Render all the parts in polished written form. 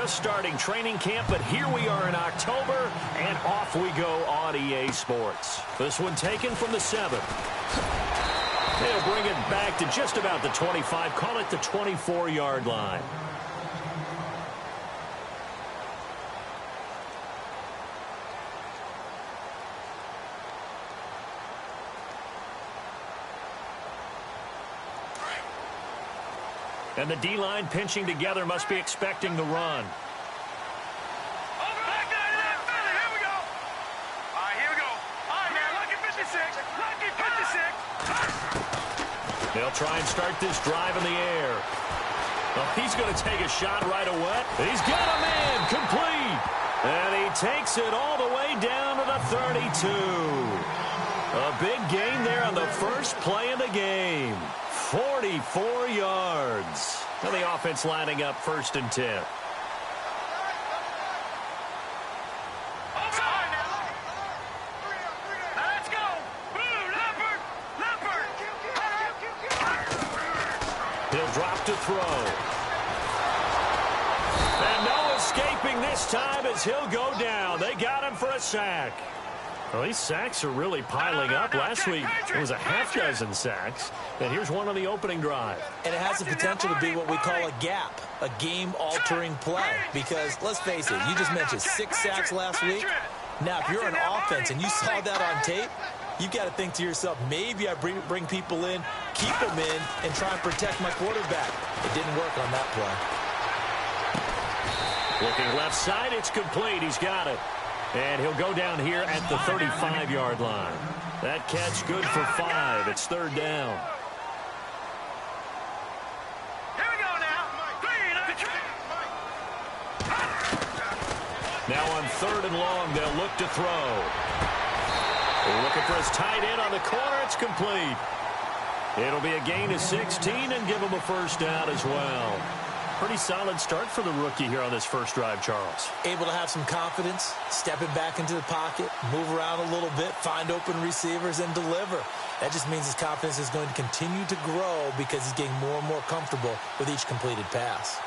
just starting training camp, but here we are in October, and off we go on EA Sports. This one taken from the 7. They'll bring it back to just about the 25, call it the 24-yard line. And the D-line pinching together must be expecting the run. They'll try and start this drive in the air. Oh, he's going to take a shot right away. He's got a man complete. And he takes it all the way down to the 32. A big gain there on the first play of the game. 44 yards. And the offense lining up 1st and 10. He'll drop to throw. And no escaping this time as he'll go down. They got him for a sack. Well, these sacks are really piling up. Last week, it was a half-dozen sacks. And here's one on the opening drive. And it has the potential to be what we call a gap, a game-altering play. Because, let's face it, you just mentioned 6 sacks last week. Now, if you're an offense and you saw that on tape, you've got to think to yourself, maybe I bring people in, keep them in, and try and protect my quarterback. It didn't work on that play. Looking left side, it's complete. He's got it. And he'll go down here at the 35-yard line. That catch good for 5. It's 3rd down. Here we go now. Now on 3rd and long, they'll look to throw. They're looking for his tight end on the corner. It's complete. It'll be a gain of 16 and give him a 1st down as well. Pretty solid start for the rookie here on this first drive, Charles. Able to have some confidence, stepping back into the pocket, move around a little bit, find open receivers, and deliver. That just means his confidence is going to continue to grow because he's getting more and more comfortable with each completed pass.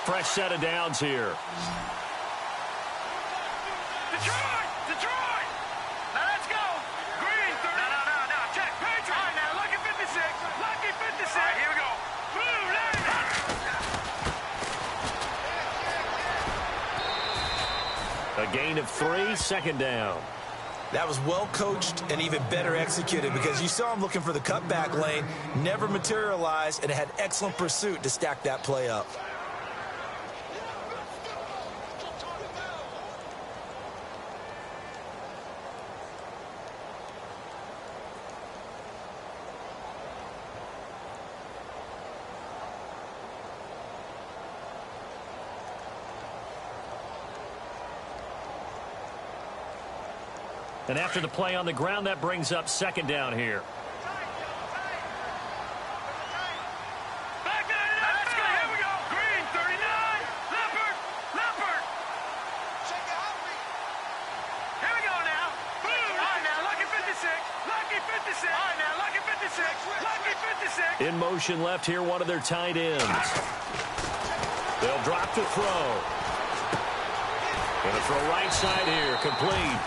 Fresh set of downs here. Detroit! Detroit! Now let's go! Green, 30. No. Check. Patriot. All right, now, lucky 56. Lucky 56. All right, here we go. Blue, A gain of 3, 2nd down. That was well coached and even better executed because you saw him looking for the cutback lane, never materialized, and had excellent pursuit to stack that play up. And after the play on the ground, that brings up 2nd down here. Back there, let's go. Here we go. Green, 39. Leopard. Here we go now. Blue. All right, now, lucky 56. Lucky 56. All right, now, lucky 56. Lucky 56. In motion left here, one of their tight ends. They'll drop to throw. Going to throw right side here, complete.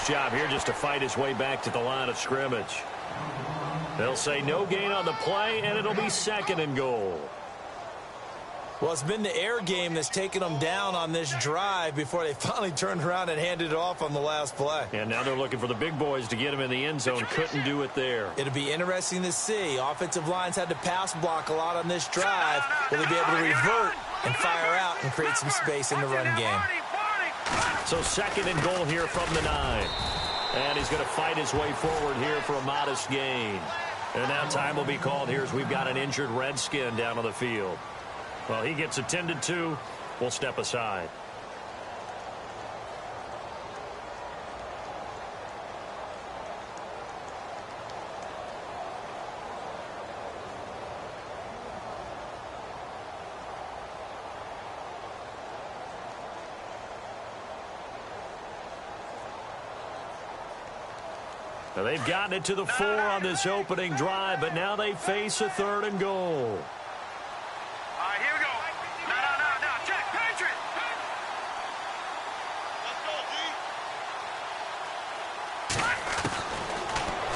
Job here just to fight his way back to the line of scrimmage. They'll say no gain on the play, and it'll be 2nd and goal. Well, it's been the air game that's taken them down on this drive before they finally turned around and handed it off on the last play. And now they're looking for the big boys to get him in the end zone. Couldn't do it there. It'll be interesting to see. Offensive lines had to pass block a lot on this drive. Will they be able to revert and fire out and create some space in the run game? So 2nd and goal here from the 9. And he's going to fight his way forward here for a modest gain. And now time will be called here as we've got an injured Redskin down on the field. Well, he gets attended to. We'll step aside. Now they've gotten it to the 4 on this opening drive, but now they face a 3rd and goal. All right, here we go. No. Check. Patriot. Let's go, D.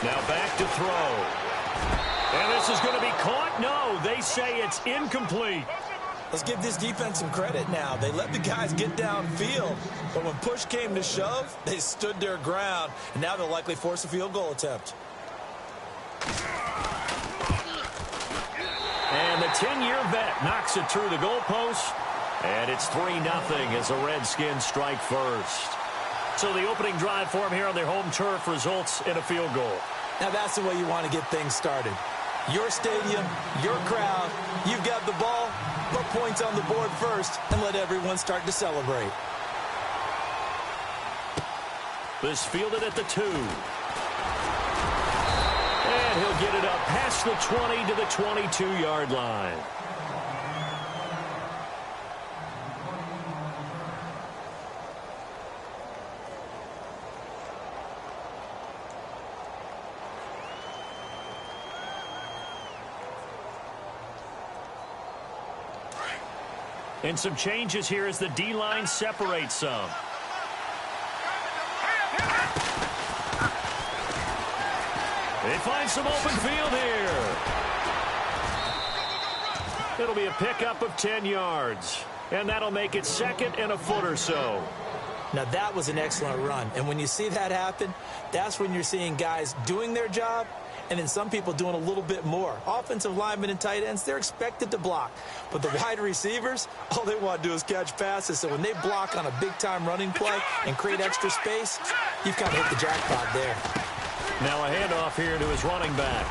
Now back to throw. And this is going to be caught. No, they say it's incomplete. Let's give this defense some credit now. They let the guys get downfield, but when push came to shove, they stood their ground, and now they'll likely force a field goal attempt. And the 10-year vet knocks it through the goalpost, and it's 3-0 as the Redskins strike first. So the opening drive for them here on their home turf results in a field goal. Now that's the way you want to get things started. Your stadium, your crowd, you've got the ball, put points on the board first, and let everyone start to celebrate. This fielded at the 2. And he'll get it up past the 20 to the 22-yard line. And some changes here as the D-line separates some. They find some open field here. It'll be a pickup of 10 yards. And that'll make it 2nd and a foot or so. Now that was an excellent run. And when you see that happen, that's when you're seeing guys doing their job and then some people doing a little bit more. Offensive linemen and tight ends, they're expected to block. But the wide receivers, all they want to do is catch passes. So when they block on a big-time running play and create extra space, you've kind of hit the jackpot there. Now a handoff here to his running back.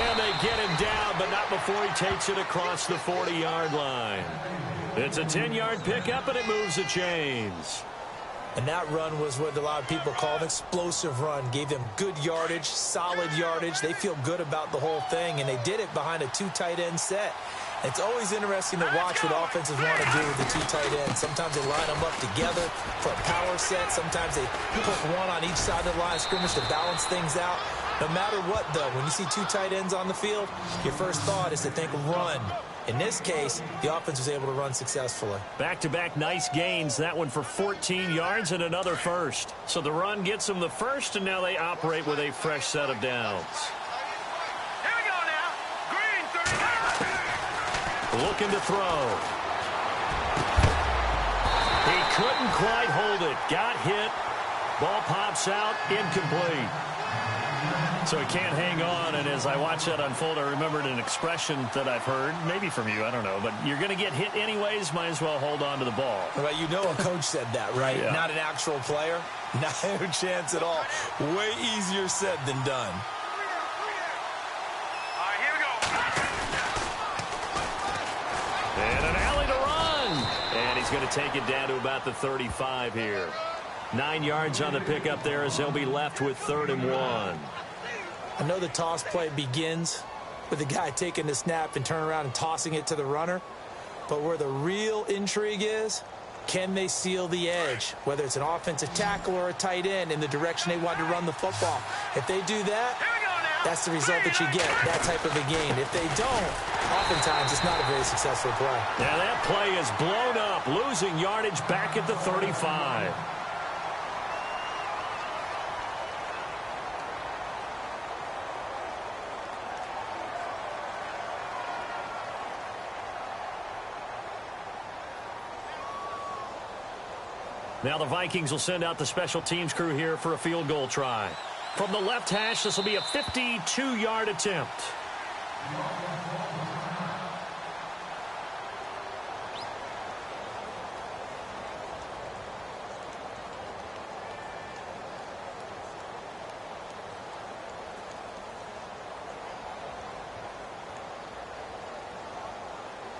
And they get him down, but not before he takes it across the 40-yard line. It's a 10-yard pickup, and it moves the chains. And that run was what a lot of people call an explosive run. Gave them good yardage, solid yardage. They feel good about the whole thing, and they did it behind a 2 tight end set. It's always interesting to watch what offenses want to do with the 2 tight ends. Sometimes they line them up together for a power set. Sometimes they put one on each side of the line of scrimmage to balance things out. No matter what, though, when you see 2 tight ends on the field, your first thought is to think run. In this case, the offense was able to run successfully. Back-to-back nice gains. That one for 14 yards and another first. So the run gets them the first, and now they operate with a fresh set of downs. Here we go now. Green, 39. Looking to throw. He couldn't quite hold it. Got hit. Ball pops out. Incomplete. So he can't hang on, and as I watch that unfold, I remembered an expression that I've heard, maybe from you, I don't know, but you're going to get hit anyways, might as well hold on to the ball. Well, you know a coach said that, right? Yeah. Not an actual player. Not a chance at all. Way easier said than done. All right, here we go. And an alley to run. And he's going to take it down to about the 35 here. 9 yards on the pickup there as they'll be left with 3rd and 1. I know the toss play begins with the guy taking the snap and turning around and tossing it to the runner. But where the real intrigue is, can they seal the edge? Whether it's an offensive tackle or a tight end in the direction they want to run the football. If they do that, that's the result that you get, that type of a gain. If they don't, oftentimes it's not a very successful play. Now that play is blown up, losing yardage back at the 35. Now the Vikings will send out the special teams crew here for a field goal try. From the left hash, this will be a 52-yard attempt.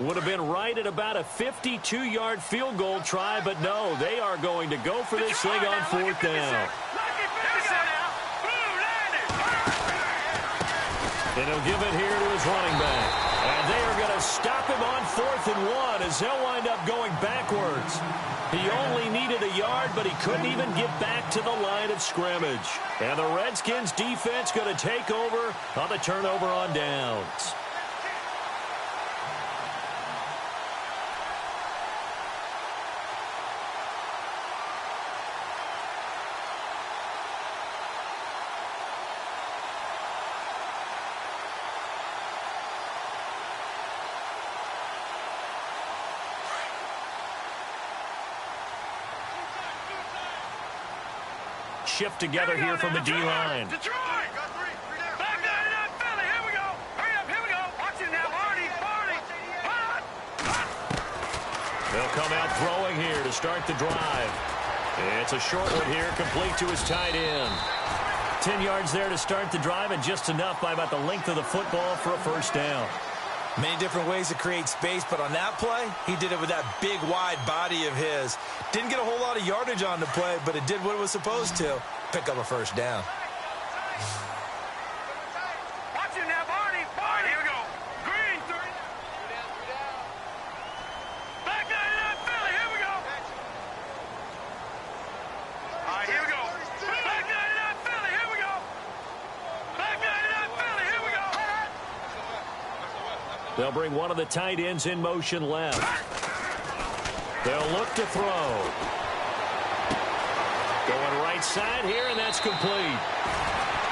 Would have been right at about a 52-yard field goal try, but no, they are going to go for this thing on fourth down. And he'll give it here to his running back. And they are going to stop him on 4th and 1 as he'll wind up going backwards. He only needed a yard, but he couldn't even get back to the line of scrimmage. And the Redskins defense going to take over on the turnover on downs. Shift together here from the D-line. Detroit! Back down, Philly. Here we go. Hurry up, here we go. Watch it now, Marty. They'll come out throwing here to start the drive. It's a short one here, complete to his tight end. 10 yards there to start the drive, and just enough by about the length of the football for a first down. Many different ways to create space, but on that play, he did it with that big, wide body of his. Didn't get a whole lot of yardage on the play, but it did what it was supposed to. Pick up a first down. Watch it now, Barney. All right, here we go. Green, 3. Back 99, Philly. Here we go. All right, here we go. Back 99, Philly. Here we go. Back 99, Philly. Here we go. They'll bring one of the tight ends in motion left. They'll look to throw. Going right side here, and that's complete.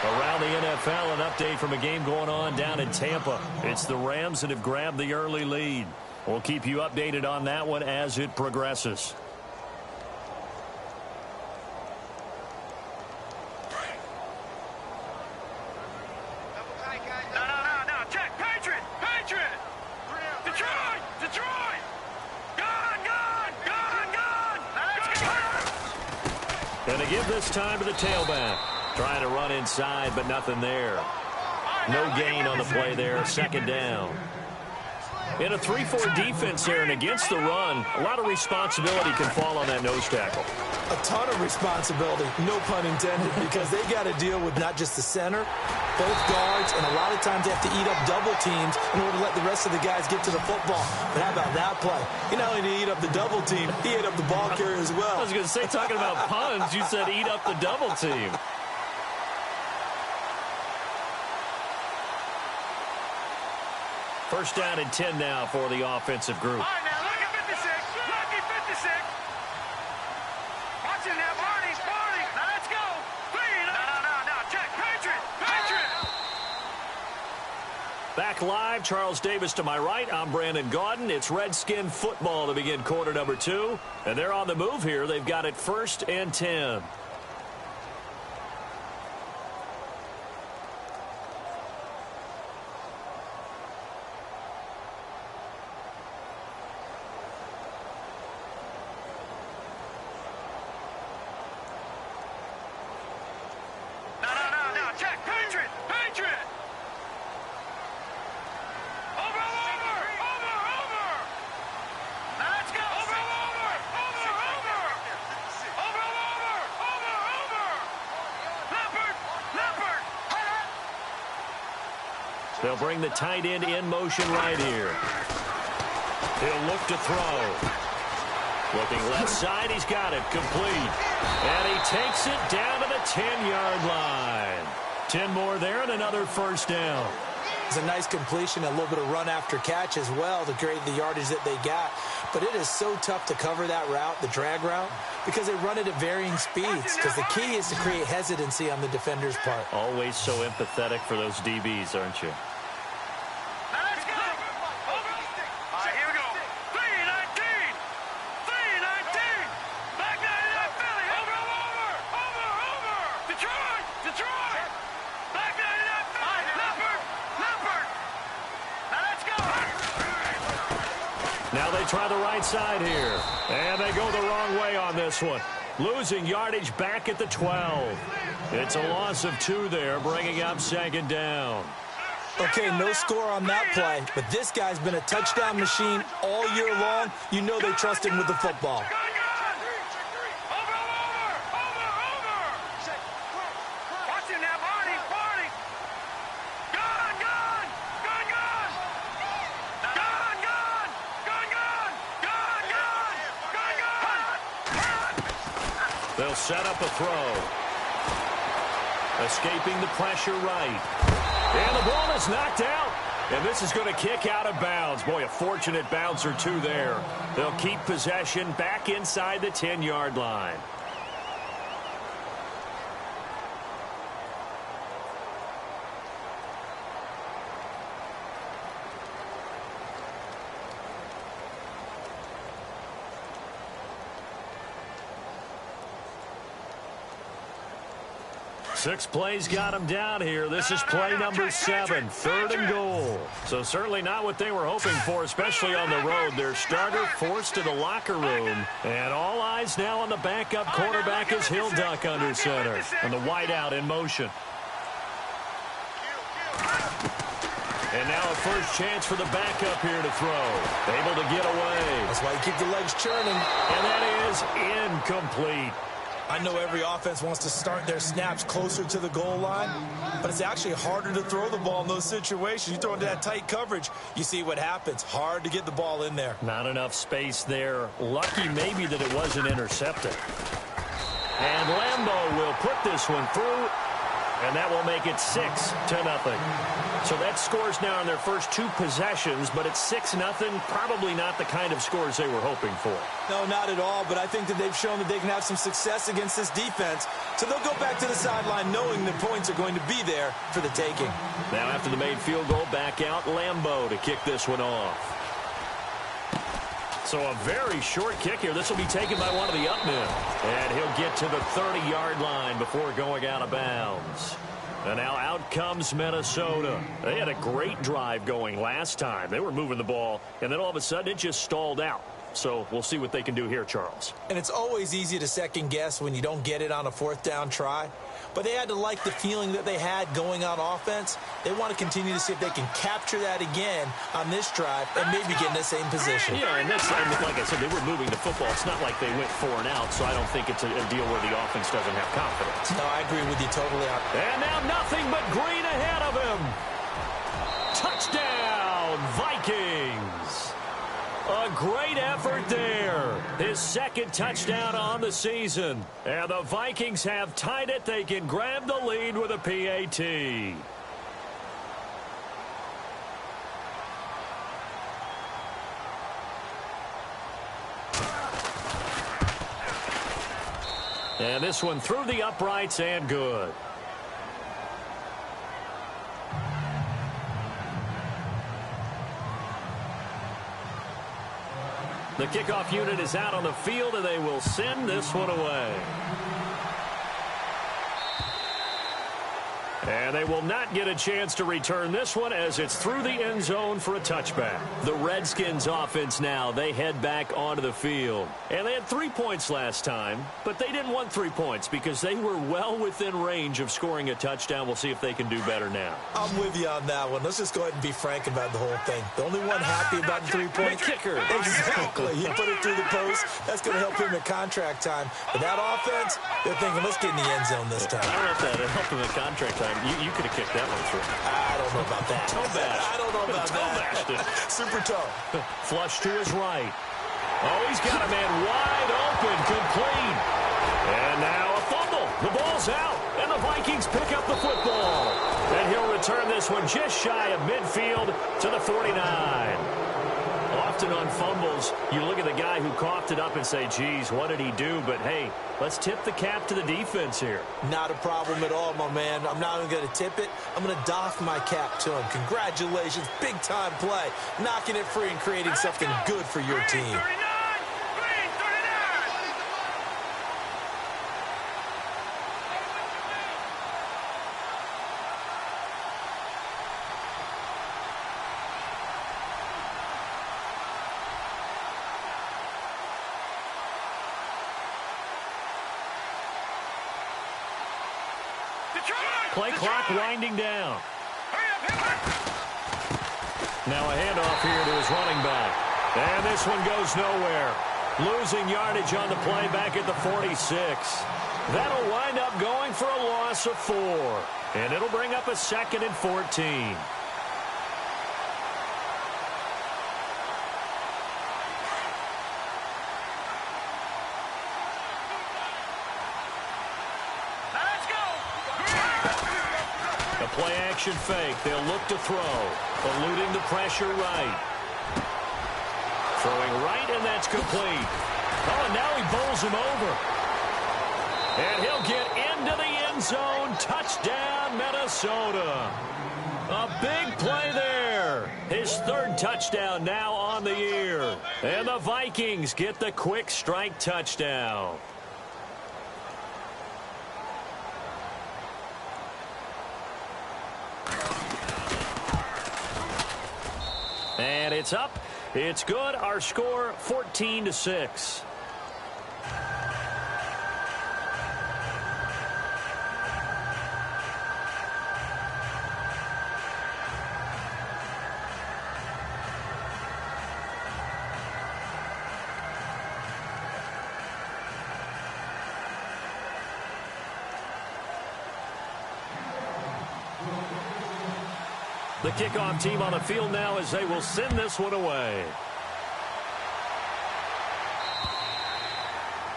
Around the NFL, an update from a game going on down in Tampa. It's the Rams that have grabbed the early lead. We'll keep you updated on that one as it progresses. No. Check. Patriot. Detroit. Gone. Let's go. And to give this time to the tailback. Trying to run inside, but nothing there. No gain on the play there. Second down. In a 3-4 defense here and against the run, a lot of responsibility can fall on that nose tackle. A ton of responsibility, no pun intended, because they got to deal with not just the center, both guards, and a lot of times they have to eat up double teams in order to let the rest of the guys get to the football. But how about that play? He not only did he eat up the double team, he ate up the ball carrier as well. I was going to say, talking about puns, you said eat up the double team. First down and 10 now for the offensive group. All right, now, look at 56. Lucky 56. Watch it now, Barney. Now, let's go. Clean. No. Check. Patriot. Back live, Charles Davis to my right. I'm Brandon Gaudin. It's Redskin football to begin quarter number 2. And they're on the move here. They've got it 1st and 10. No. Check. Patriot. Over. Now, let's go. Over. Leopard. They'll bring the tight end in motion right here. He'll look to throw. Looking left side, he's got it, complete. And he takes it down to the 10-yard line. 10 more there and another first down. It's a nice completion, a little bit of run after catch as well to create the yardage that they got. But it is so tough to cover that route, the drag route, because they run it at varying speeds. Because the key is to create hesitancy on the defender's part. Always so empathetic for those DBs, aren't you? Now, let's go. All right, here we go. 319. Back 99. Detroit! Detroit! Black guy left! Leopard! Leopard! Now let's go! Now they try the right side here. And they go the wrong way on this one. Losing yardage back at the 12. It's a loss of 2 there, bringing up 2nd down. Okay, no score on that play, but this guy's been a touchdown machine all year long. You know they trust him with the football. Watch him now, Barney! Barney! Gun! Gun! Gun! Gun! Gun! Gun! Gun! Gun! Gun! Gun! Gun! They'll set up a throw. Escaping the pressure right. And the ball is knocked out. And this is going to kick out of bounds. Boy, a fortunate bounce or 2 there. They'll keep possession back inside the 10-yard line. Six plays got them down here. This is play number 7, 3rd and goal. So certainly not what they were hoping for, especially on the road. Their starter forced to the locker room. And all eyes now on the backup quarterback as he'll duck under center. And the wideout in motion. And now a first chance for the backup here to throw. Able to get away. That's why you keep the legs churning. And that is incomplete. I know every offense wants to start their snaps closer to the goal line, but it's actually harder to throw the ball in those situations. You throw into that tight coverage, you see what happens. Hard to get the ball in there. Not enough space there. Lucky maybe that it wasn't intercepted. And Lambeau will put this one through, and that will make it 6-0. So that scores now in their first 2 possessions, but it's 6-0. Probably not the kind of scores they were hoping for. No, not at all, but I think that they've shown that they can have some success against this defense. So they'll go back to the sideline knowing the points are going to be there for the taking. Now after the made field goal, back out Lambeau to kick this one off. So a very short kick here. This will be taken by one of the up men. And he'll get to the 30-yard line before going out of bounds. And now out comes Minnesota. They had a great drive going last time. They were moving the ball, and then all of a sudden it just stalled out. So we'll see what they can do here, Charles. And it's always easy to second guess when you don't get it on a 4th down try. But they had to like the feeling that they had going on offense. They want to continue to see if they can capture that again on this drive and maybe get in the same position. Yeah, and like I said, they were moving the football. It's not like they went 4 and out, so I don't think it's a deal where the offense doesn't have confidence. No, I agree with you totally. And now nothing but green ahead of him. Touchdown, Vikings. A great effort there. His 2nd touchdown on the season. And the Vikings have tied it. They can grab the lead with a PAT. And this one through the uprights and good. The kickoff unit is out on the field, and they will send this one away. And they will not get a chance to return this one as it's through the end zone for a touchback. The Redskins offense now, they head back onto the field. And they had 3 points last time, but they didn't want 3 points because they were well within range of scoring a touchdown. We'll see if they can do better now. I'm with you on that one. Let's just go ahead and be frank about the whole thing. The only one happy about the 3 points. The kicker. Exactly. He put it through the post. That's going to help him at contract time. But that offense, they're thinking, let's get in the end zone this time. I don't know if that helped him at contract time. You could have kicked that one through. I don't know about that. Toe bash. I don't know about toe that. Bashed it. Super toe. Flush to his right. Oh, he's got a man wide open, complete. And now a fumble. The ball's out, and the Vikings pick up the football. And he'll return this one just shy of midfield to the 49. Often on fumbles, you look at the guy who coughed it up and say, geez, what did he do? But, hey, let's tip the cap to the defense here. Not a problem at all, my man. I'm not even going to tip it. I'm going to doff my cap to him. Congratulations. Big-time play. Knocking it free and creating something good for your team. Play clock winding down. Now a handoff here to his running back. And this one goes nowhere. Losing yardage on the play back at the 46. That'll wind up going for a loss of 4. And it'll bring up a 2nd and 14. Play-action fake. They'll look to throw. Eluding the pressure right. Throwing right, and that's complete. Oh, and now he bowls him over. And he'll get into the end zone. Touchdown, Minnesota. A big play there. His 3rd touchdown now on the year. And the Vikings get the quick strike touchdown. And it's up. It's good. Our score 14-6. The kickoff team on the field now as they will send this one away.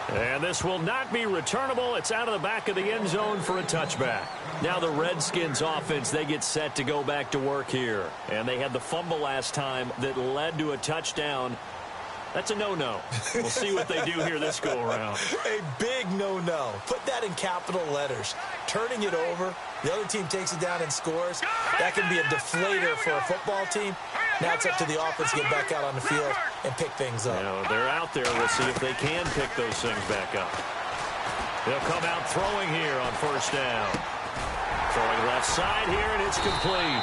And this will not be returnable. It's out of the back of the end zone for a touchback. Now the Redskins offense, they get set to go back to work here. And they had the fumble last time that led to a touchdown. That's a no-no. We'll see what they do here this go-around. A big no-no. Put that in capital letters. Turning it over, the other team takes it down and scores. That can be a deflator for a football team. Now it's up to the offense to get back out on the field and pick things up. You know, they're out there. We'll see if they can pick those things back up. They'll come out throwing here on 1st down. Throwing left side here, and it's complete.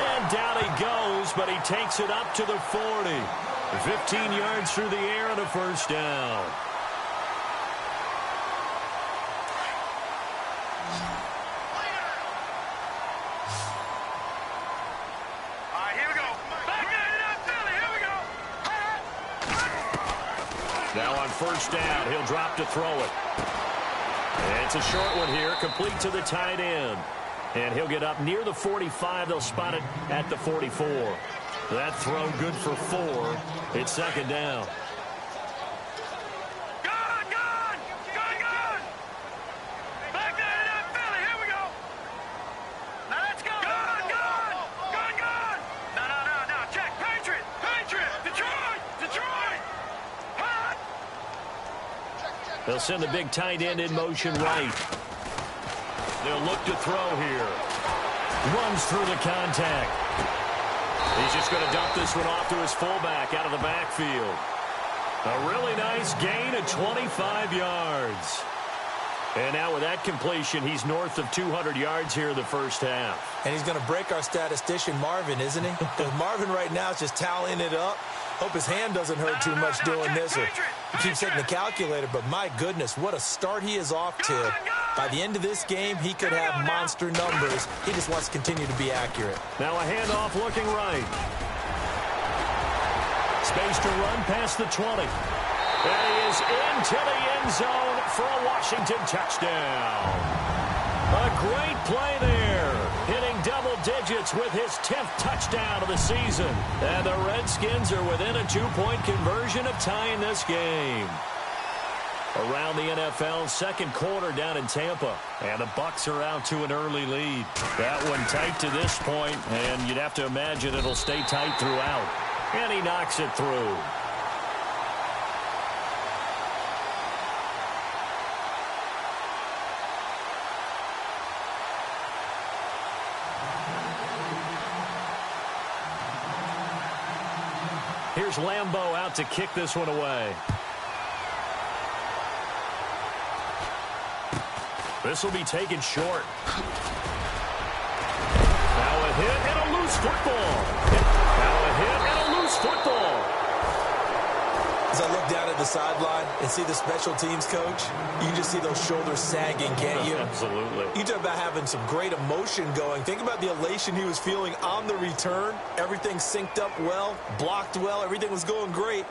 And down he goes, but he takes it up to the 40. 15 yards through the air and a 1st down. All right, here we go. Here we go. Now on 1st down, he'll drop to throw it. And it's a short one here, complete to the tight end. And he'll get up near the 45. They'll spot it at the 44. That throw good for 4. It's 2nd down. Gone! Back there to that Philly. Here we go. Now let's go. Gone. No. Check. Patriot. Detroit. Hot. They'll send the big tight end in motion right. They'll look to throw here. Runs through the contact. He's just going to dump this one off to his fullback out of the backfield. A really nice gain of 25 yards. And now with that completion, he's north of 200 yards here in the 1st half. And he's going to break our statistician Marvin, isn't he? Because Marvin right now is just tallying it up. Hope his hand doesn't hurt too much doing this. Or he keeps hitting the calculator, but my goodness, what a start he is off to. By the end of this game, he could have monster numbers. He just wants to continue to be accurate. Now a handoff looking right. Space to run past the 20. And he is into the end zone for a Washington touchdown. A great play there. Hitting double digits with his 10th touchdown of the season. And the Redskins are within a 2-point conversion of tying this game. Around the NFL, 2nd quarter down in Tampa. And the Bucs are out to an early lead. That one tight to this point, and you'd have to imagine it'll stay tight throughout. And he knocks it through. Here's Lambeau out to kick this one away. This will be taken short. Now a hit and a loose football. Now a hit and a loose football. As I look down at the sideline and see the special teams coach, you can just see those shoulders sagging, can't you? Absolutely. You talk about having some great emotion going. Think about the elation he was feeling on the return. Everything synced up well, blocked well, everything was going great,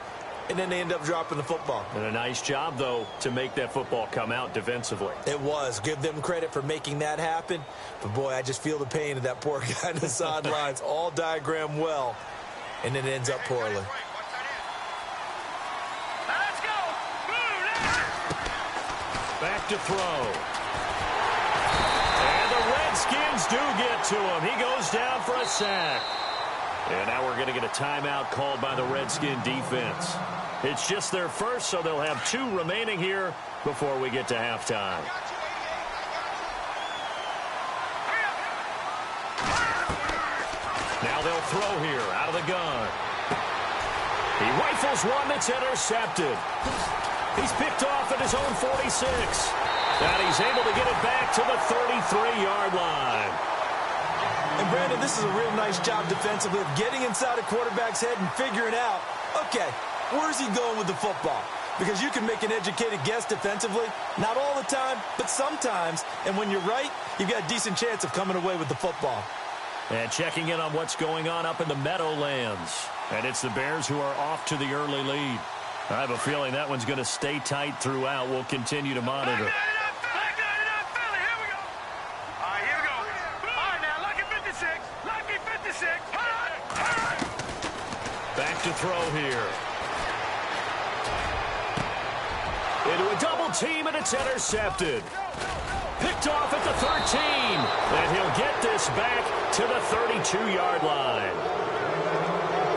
and then they end up dropping the football. And a nice job, though, to make that football come out defensively. It was. Give them credit for making that happen. But, boy, I just feel the pain of that poor guy on the sidelines, all diagrammed well, and it ends up poorly. Back to throw. And the Redskins do get to him. He goes down for a sack. And now we're going to get a timeout called by the Redskin defense. It's just their first, so they'll have 2 remaining here before we get to halftime. Now they'll throw here out of the gun. He rifles one that's intercepted. He's picked off at his own 46. And he's able to get it back to the 33-yard line. And, Brandon, this is a real nice job defensively of getting inside a quarterback's head and figuring out, okay, where's he going with the football? Because you can make an educated guess defensively. Not all the time, but sometimes. And when you're right, you've got a decent chance of coming away with the football. And checking in on what's going on up in the Meadowlands. And it's the Bears who are off to the early lead. I have a feeling that one's going to stay tight throughout. We'll continue to monitor. Back to throw here. Into a double team, and it's intercepted. Picked off at the 13. And he'll get this back to the 32-yard line.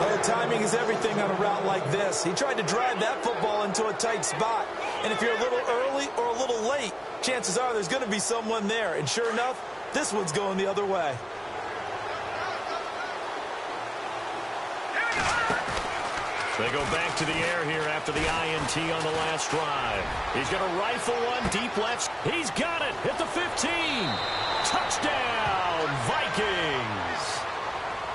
Well, timing is everything on a route like this. He tried to drive that football into a tight spot. And if you're a little early or a little late, chances are there's going to be someone there. And sure enough, this one's going the other way. They go back to the air here after the INT on the last drive. He's going to rifle one deep left. He's got it at the 15. Touchdown, Vikings.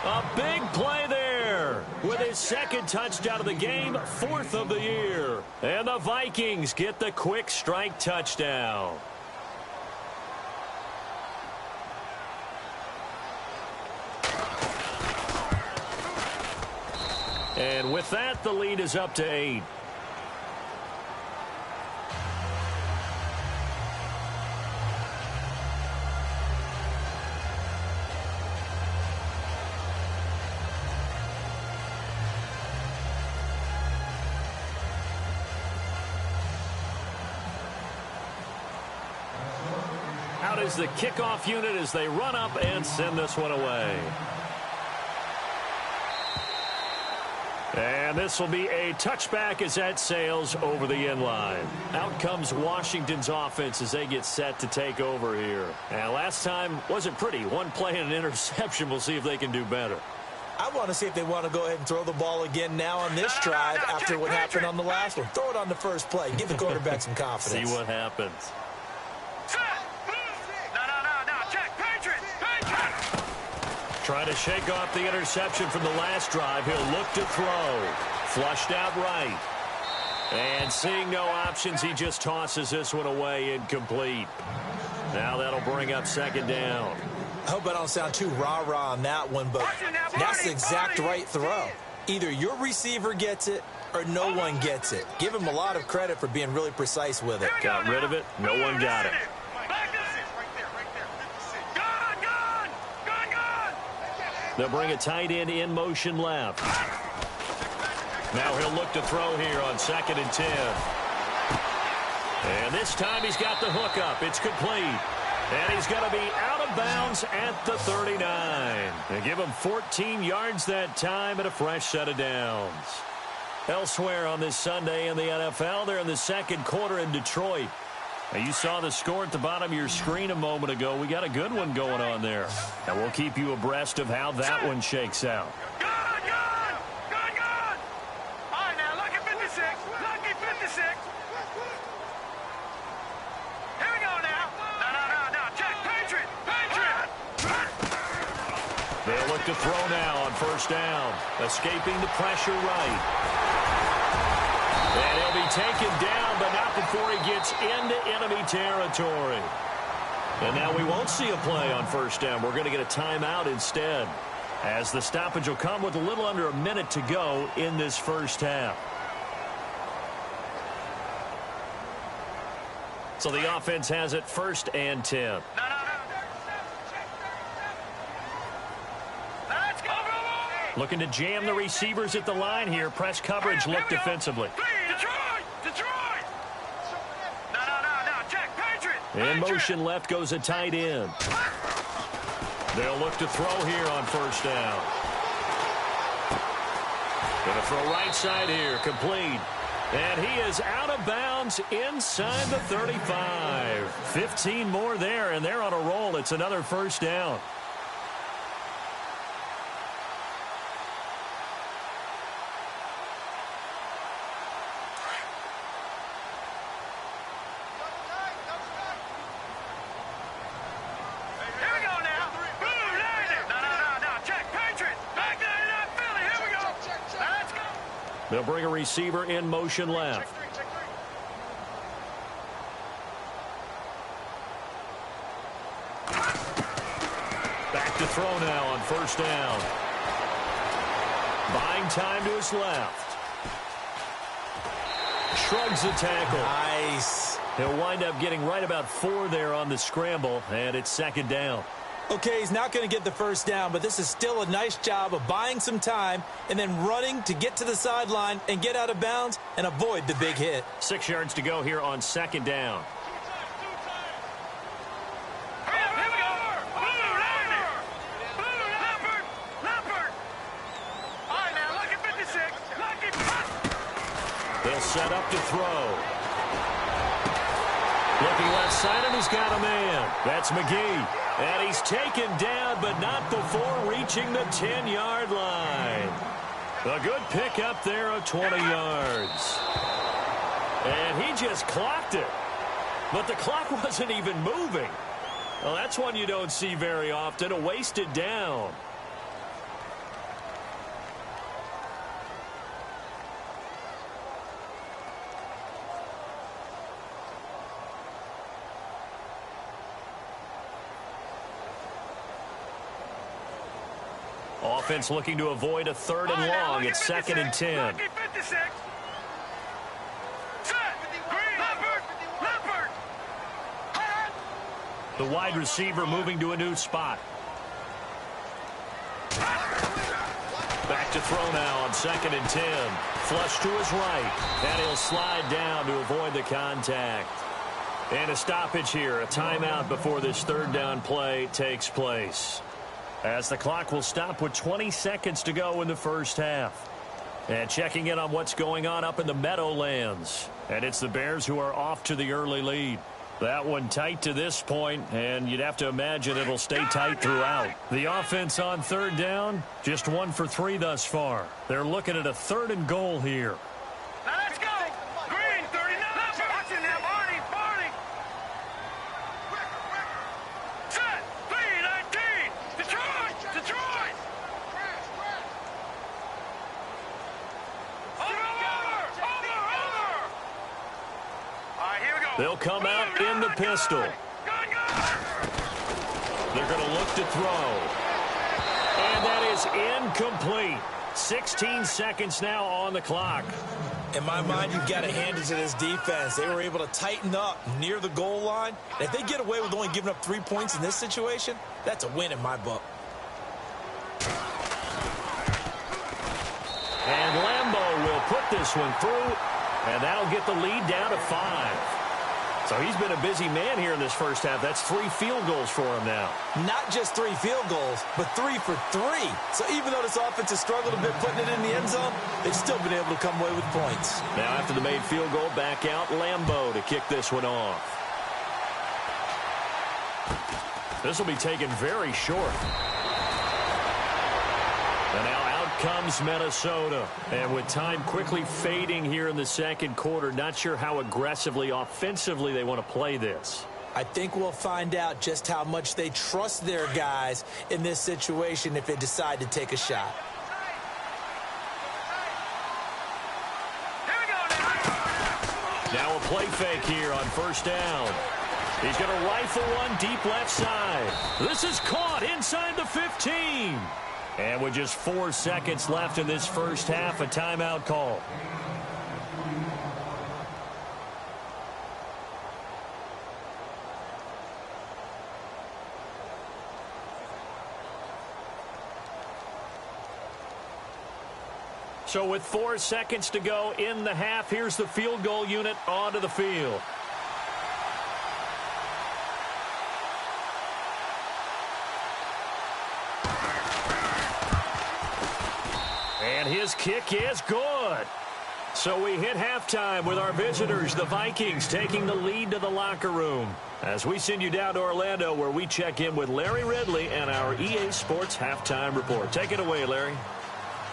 A big play there with his second touchdown of the game, 4th of the year. And the Vikings get the quick strike touchdown. And with that, the lead is up to 8. Out is the kickoff unit as they run up and send this one away. And this will be a touchback as that sails over the end line. Out comes Washington's offense as they get set to take over here. And last time wasn't pretty. One play and an interception. We'll see if they can do better. I want to see if they want to go ahead and throw the ball again now on this drive after what happened on the last one. Throw it on the first play. Give the quarterback some confidence. See what happens. Trying to shake off the interception from the last drive. He'll look to throw. Flushed out right. And seeing no options, he just tosses this one away incomplete. Now that'll bring up second down. I hope I don't sound too rah-rah on that one, but that's the exact right throw. Either your receiver gets it or no one gets it. Give him a lot of credit for being really precise with it. Got rid of it. No one got it. They'll bring a tight end in motion left. Now he'll look to throw here on 2nd and 10. And this time he's got the hook up. It's complete. And he's going to be out of bounds at the 39. And give him 14 yards that time and a fresh set of downs. Elsewhere on this Sunday in the NFL, they're in the second quarter in Detroit. Now, you saw the score at the bottom of your screen a moment ago. We got a good one going on there. And we'll keep you abreast of how that one shakes out. Good! All right, now, lucky 56. Lucky 56. Here we go now. No. Check. Patriot. They'll look to throw now on first down. Escaping the pressure right. And he'll be taken down, but not before he gets into enemy territory. And now we won't see a play on first down. We're going to get a timeout instead, as the stoppage will come with a little under a minute to go in this first half. So the offense has it 1st and 10. Looking to jam the receivers at the line here. Press coverage look defensively. In motion left goes a tight end. They'll look to throw here on first down. Going to throw right side here, complete. And he is out of bounds inside the 35. 15 more there, and they're on a roll. It's another first down. They'll bring a receiver in motion left. Back to throw now on first down. Buying time to his left. Shrugs the tackle. Nice. He'll wind up getting right about 4 there on the scramble, and it's 2nd down. Okay, he's not going to get the first down, but this is still a nice job of buying some time and then running to get to the sideline and get out of bounds and avoid the big hit. 6 yards to go here on 2nd down. They'll set up to throw. Looking left side, and he's got a man. That's McGee. And he's taken down, but not before reaching the 10-yard line. A good pick up there of 20 yards. And he just clocked it. But the clock wasn't even moving. Well, that's one you don't see very often, a wasted down. Offense looking to avoid a 3rd and long. It's 2nd and 10. The wide receiver moving to a new spot. Back to throw now on 2nd and 10. Flush to his right. And he'll slide down to avoid the contact. And a stoppage here. A timeout before this 3rd down play takes place, as the clock will stop with 20 seconds to go in the first half. And checking in on what's going on up in the Meadowlands. And it's the Bears who are off to the early lead. That one tight to this point, and you'd have to imagine it'll stay tight throughout. The offense on 3rd down, just 1 for 3 thus far. They're looking at a 3rd and goal here. Now let's go. Green, 39. Watching now, Barney. Set. 3-19. Detroit. Over. All right, here we go. They'll come out in the pistol. They're going to look to throw. And that is incomplete. 16 seconds now on the clock. In my mind, you've got to hand it to this defense. They were able to tighten up near the goal line. And if they get away with only giving up 3 points in this situation, that's a win in my book. And Lambeau will put this one through, and that'll get the lead down to 5. So he's been a busy man here in this first half. That's 3 field goals for him now. Not just 3 field goals, but 3 for 3. So even though this offense has struggled a bit putting it in the end zone, they've still been able to come away with points. Now after the made field goal, back out Lambeau to kick this one off. This will be taken very short. And now out comes Minnesota. And with time quickly fading here in the second quarter, not sure how aggressively, offensively they want to play this. I think we'll find out just how much they trust their guys in this situation if they decide to take a shot. Here we go now. play fake here on first down. He's going to rifle one deep left side. This is caught inside the 15. And with just 4 seconds left in this first half, a timeout call. So with 4 seconds to go in the half, here's the field goal unit onto the field. And his kick is good. So we hit halftime with our visitors, the Vikings, taking the lead to the locker room. As we send you down to Orlando, where we check in with Larry Ridley and our EA Sports Halftime Report. Take it away, Larry.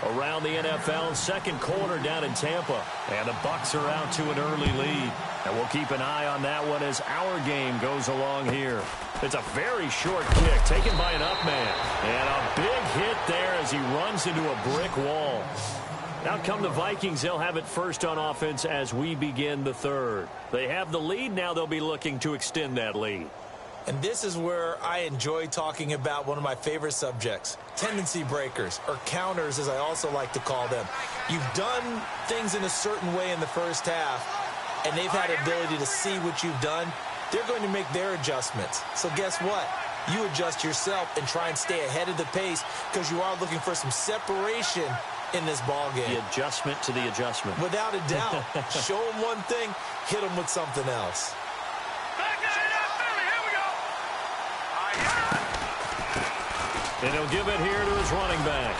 Around the NFL, second quarter down in Tampa. And the Bucs are out to an early lead. And we'll keep an eye on that one as our game goes along here. It's a very short kick taken by an up man. And a big hit there as he runs into a brick wall. Out come the Vikings. They'll have it first on offense as we begin the third. They have the lead. Now they'll be looking to extend that lead. And this is where I enjoy talking about one of my favorite subjects, tendency breakers, or counters as I also like to call them. You've done things in a certain way in the first half, and they've had the ability to see what you've done. They're going to make their adjustments. So guess what? You adjust yourself and try and stay ahead of the pace because you are looking for some separation in this ball game. The adjustment to the adjustment. Without a doubt. Show them one thing, hit them with something else. And he'll give it here to his running back.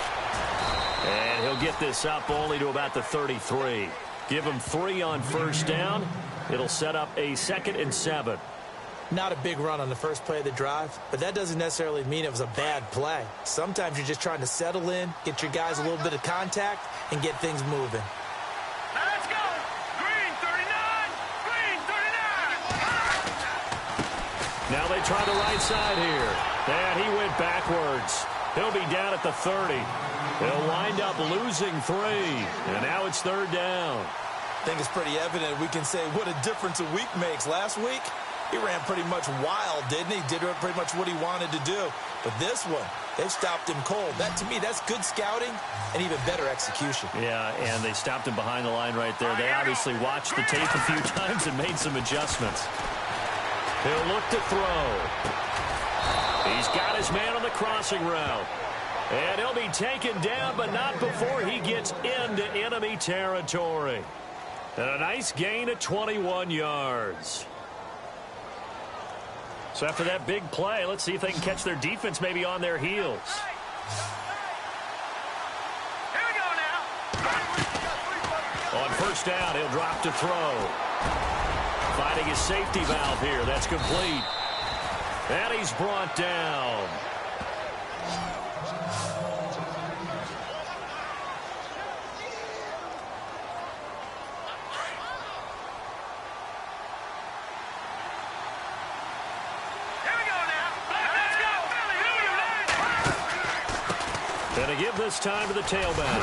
And he'll get this up only to about the 33. Give him 3 on first down. It'll set up a 2nd and 7. Not a big run on the first play of the drive, but that doesn't necessarily mean it was a bad play. Sometimes you're just trying to settle in, get your guys a little bit of contact, and get things moving. Let's go! Green 39! Green 39! Now they try the right side here. And he went backwards. He'll be down at the 30. They'll wind up losing 3. And now it's 3rd down. I think it's pretty evident we can say what a difference a week makes. Last week, he ran pretty much wild, didn't he? Did pretty much what he wanted to do. But this one, they've stopped him cold. That, to me, that's good scouting and even better execution. Yeah, and they stopped him behind the line right there. They obviously watched the tape a few times and made some adjustments. He'll look to throw. He's got his man on the crossing route. And he'll be taken down, but not before he gets into enemy territory. And a nice gain of 21 yards. So after that big play, let's see if they can catch their defense maybe on their heels. Here we go now. On first down, he'll drop to throw. Finding his safety valve here. That's complete. And he's brought down. And to give this time to the tailback.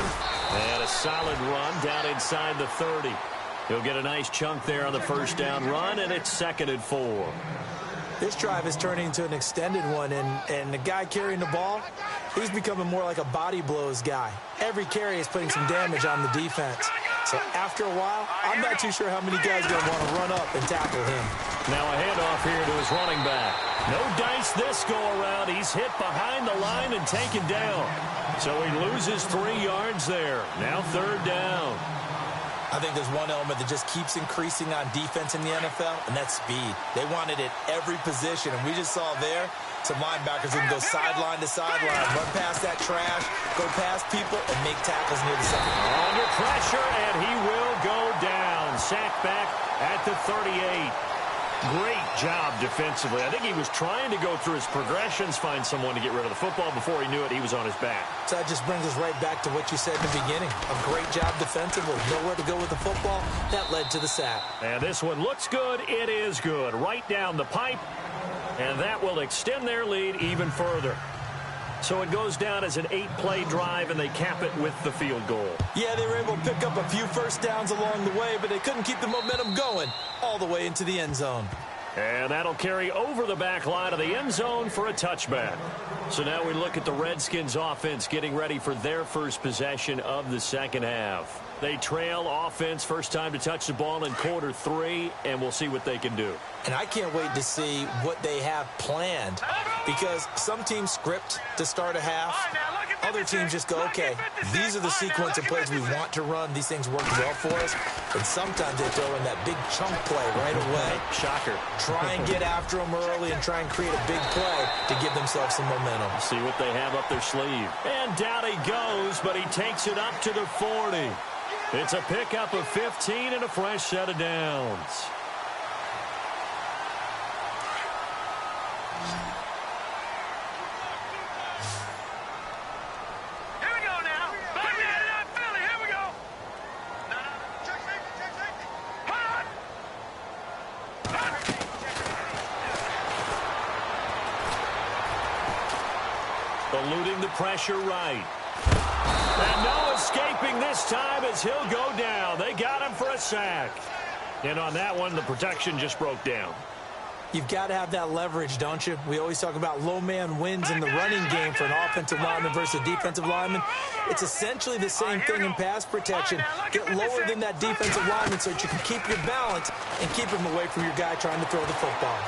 And a solid run down inside the 30. He'll get a nice chunk there on the first down run, and it's 2nd and 4. This drive is turning into an extended one, and the guy carrying the ball, he's becoming more like a body blows guy. Every carry is putting some damage on the defense. So after a while, I'm not too sure how many guys are going to want to run up and tackle him. Now a handoff here to his running back. No dice this go-around. He's hit behind the line and taken down. So he loses 3 yards there. Now 3rd down. I think there's one element that just keeps increasing on defense in the NFL, and that's speed. They want it at every position, and we just saw there some linebackers who can go sideline to sideline, run past that trash, go past people, and make tackles near the center. Under pressure, and he will go down. Sacked back at the 38. Great job defensively. I think he was trying to go through his progressions, find someone to get rid of the football. Before he knew it, he was on his back. So that just brings us right back to what you said in the beginning. A great job defensively. Nowhere to go with the football. That led to the sack. And this one looks good. It is good. Right down the pipe. And that will extend their lead even further. So it goes down as an 8-play drive, and they cap it with the field goal. Yeah, they were able to pick up a few first downs along the way, but they couldn't keep the momentum going all the way into the end zone. And that'll carry over the back line of the end zone for a touchback. So now we look at the Redskins offense getting ready for their first possession of the second half. They trail offense, first time to touch the ball in quarter 3, and we'll see what they can do. And I can't wait to see what they have planned, because some teams script to start a half. Other teams just go, okay, these are the sequence of plays we want to run. These things work well for us. And sometimes they throw in that big chunk play right away. Shocker. Try and get after them early and try and create a big play to give themselves some momentum. See what they have up their sleeve. And down he goes, but he takes it up to the 40. It's a pickup of 15 and a fresh set of downs. Here we go now. Put me in that Philly. Here we go. No. Check safety. Hold on. Eluding the pressure right. And no escaping this time as he'll go down. They got him for a sack. And on that one, the protection just broke down. You've got to have that leverage, don't you? We always talk about low man wins in the running game for an offensive lineman versus a defensive lineman. It's essentially the same thing in pass protection. Get lower than that defensive lineman so that you can keep your balance and keep him away from your guy trying to throw the football.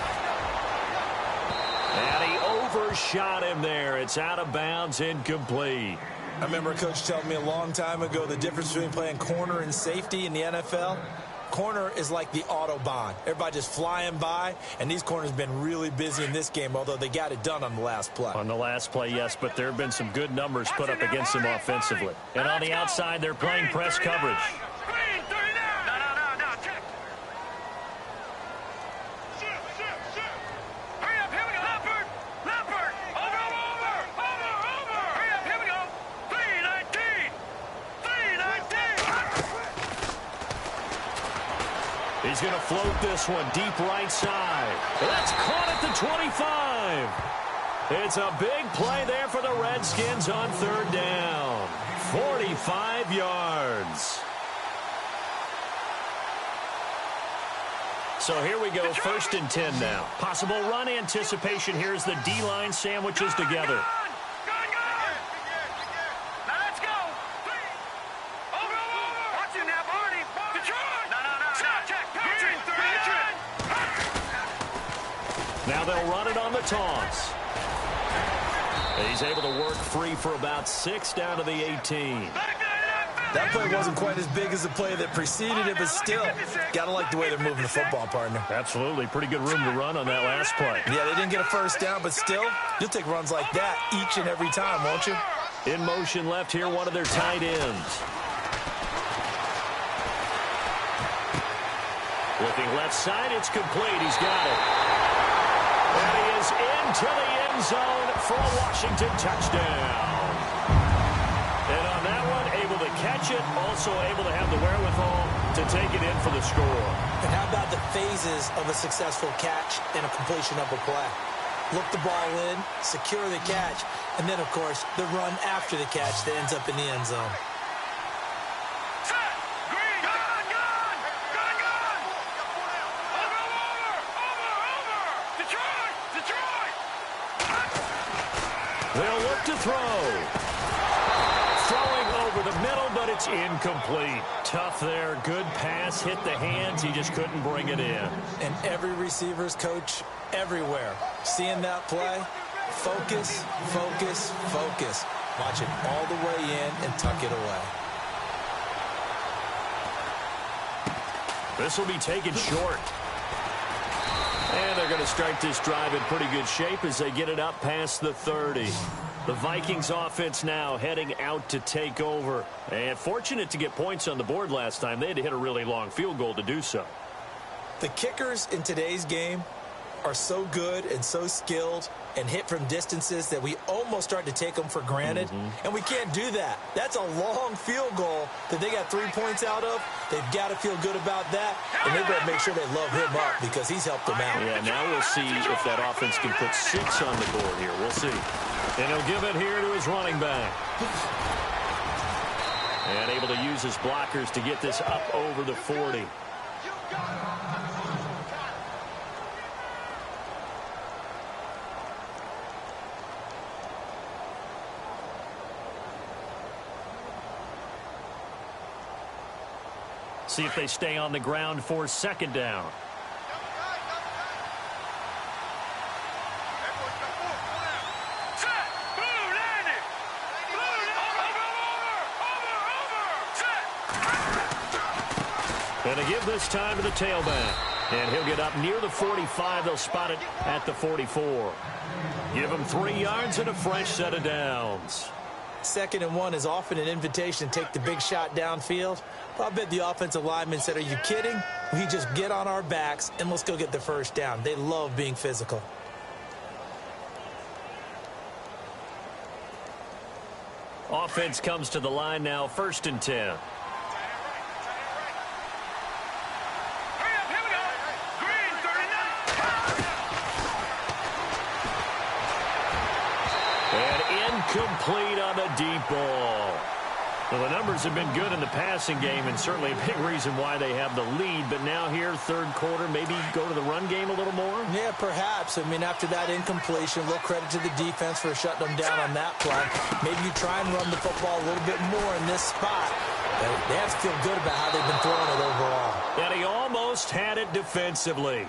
And he overshot him there. It's out of bounds, incomplete. I remember a coach telling me a long time ago the difference between playing corner and safety in the NFL. Corner is like the Autobahn. Everybody just flying by, and these corners have been really busy in this game, although they got it done on the last play. On the last play, yes, but there have been some good numbers put up against them offensively. And on the outside, they're playing press coverage. Green, 39. No. Check. Shoot. Hurry up. Here we go. Leopard. Over. Hurry up. Here we go. 319. He's going to float this one deep right side. That's caught at the 25. It's a big play there for the Redskins on third down. 45 yards. So here we go, 1st and 10 now. Possible run anticipation here as the D-line sandwiches together. Now let's go. Over. Watch him now, Barney. Detroit. No. Check. Patriot. Now they'll run it on the toss. He's able to work free for about 6 down to the 18. That play wasn't quite as big as the play that preceded it, but still, got to like the way they're moving the football, partner. Absolutely. Pretty good room to run on that last play. Yeah, they didn't get a first down, but still, you'll take runs like that each and every time, won't you? In motion left here, one of their tight ends. Looking left side, it's complete. He's got it. And he is into the end zone for a Washington touchdown. And on that one, able to catch it, also able to have the wherewithal to take it in for the score. And how about the phases of a successful catch and a completion of a play? Look the ball in, secure the catch, and then, of course, the run after the catch that ends up in the end zone. They'll look to throw. Throwing over the middle, but it's incomplete. Tough there. Good pass. Hit the hands. He just couldn't bring it in. And every receiver's coach everywhere. Seeing that play, focus. Watch it all the way in and tuck it away. This will be taken short. And they're going to start this drive in pretty good shape as they get it up past the 30. The Vikings offense now heading out to take over. And fortunate to get points on the board last time. They had to hit a really long field goal to do so. The kickers in today's game are so good and so skilled and hit from distances that we almost start to take them for granted. And we can't do that. That's a long field goal that they got 3 points out of. They've got to feel good about that, and they better make sure they love him up because he's helped them out. Yeah, now we'll see if that offense can put 6 on the board here. We'll see. And he'll give it here to his running back. And able to use his blockers to get this up over the 40. See if they stay on the ground for second down. And they give this time to the tailback. And he'll get up near the 45. They'll spot it at the 44. Give him 3 yards and a fresh set of downs. 2nd and 1 is often an invitation to take the big shot downfield. I bet the offensive lineman said, are you kidding? We just get on our backs and let's go get the first down. They love being physical. Offense comes to the line now, 1st and 10. Complete on the deep ball. Well, the numbers have been good in the passing game and certainly a big reason why they have the lead. But now here, 3rd quarter, maybe go to the run game a little more? Yeah, perhaps. I mean, after that incompletion, a little credit to the defense for shutting them down on that play. Maybe you try and run the football a little bit more in this spot. They have to feel good about how they've been throwing it overall. And he almost had it defensively.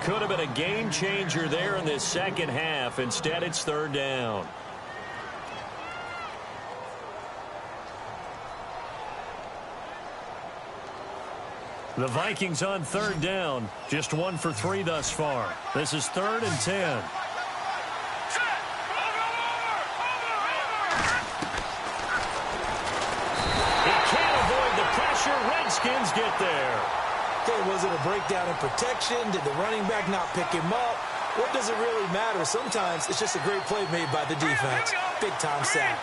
Could have been a game changer there in this second half. Instead, it's 3rd down. The Vikings on 3rd down. Just 1 for 3 thus far. This is 3rd and 10. He can't avoid the pressure. Redskins get there. Okay, was it a breakdown in protection? Did the running back not pick him up? What does it really matter? Sometimes it's just a great play made by the defense. Big-time sack.